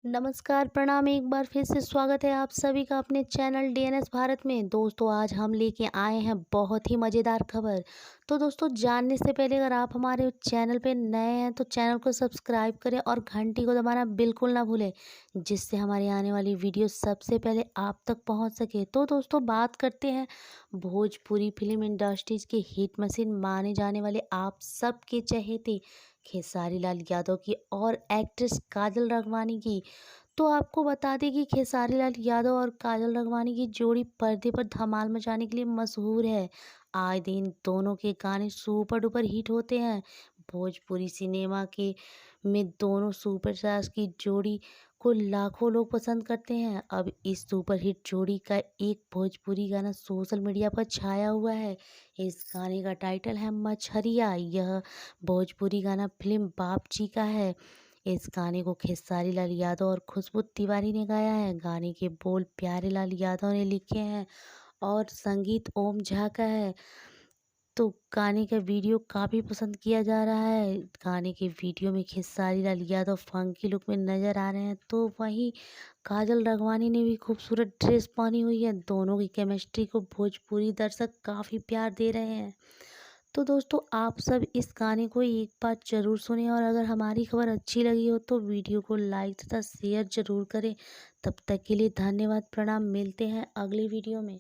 नमस्कार, प्रणाम। एक बार फिर से स्वागत है आप सभी का अपने चैनल डीएनएस भारत में। दोस्तों, आज हम लेके आए हैं बहुत ही मज़ेदार खबर। तो दोस्तों, जानने से पहले अगर आप हमारे चैनल पे नए हैं तो चैनल को सब्सक्राइब करें और घंटी को दबाना बिल्कुल ना भूलें, जिससे हमारी आने वाली वीडियो सबसे पहले आप तक पहुंच सके। तो दोस्तों, बात करते हैं भोजपुरी फिल्म इंडस्ट्रीज के हिट मशीन माने जाने वाले आप सबके चहेते खेसारी लाल यादव की और एक्ट्रेस काजल राघवानी की। तो आपको बता दें कि खेसारी लाल यादव और काजल राघवानी की जोड़ी पर्दे पर धमाल मचाने के लिए मशहूर है। आए दिन दोनों के गाने सुपर डुपर हिट होते हैं। भोजपुरी सिनेमा के में दोनों सुपरस्टार्स की जोड़ी को लाखों लोग पसंद करते हैं। अब इस सुपर हिट जोड़ी का एक भोजपुरी गाना सोशल मीडिया पर छाया हुआ है। इस गाने का टाइटल है मछरिया। यह भोजपुरी गाना फिल्म बाप जी का है। इस गाने को खेसारी लाल यादव और खुशबू तिवारी ने गाया है। गाने के बोल प्यारे लाल यादव ने लिखे हैं और संगीत ओम झा का है। तो गाने का वीडियो काफ़ी पसंद किया जा रहा है। गाने के वीडियो में खेसारी लाल यादव फंकी लुक में नज़र आ रहे हैं, तो वहीं काजल राघवानी ने भी खूबसूरत ड्रेस पहनी हुई है। दोनों की केमिस्ट्री को भोजपुरी दर्शक काफ़ी प्यार दे रहे हैं। तो दोस्तों, आप सब इस गाने को एक बार ज़रूर सुनें और अगर हमारी खबर अच्छी लगी हो तो वीडियो को लाइक तथा शेयर ज़रूर करें। तब तक के लिए धन्यवाद, प्रणाम। मिलते हैं अगली वीडियो में।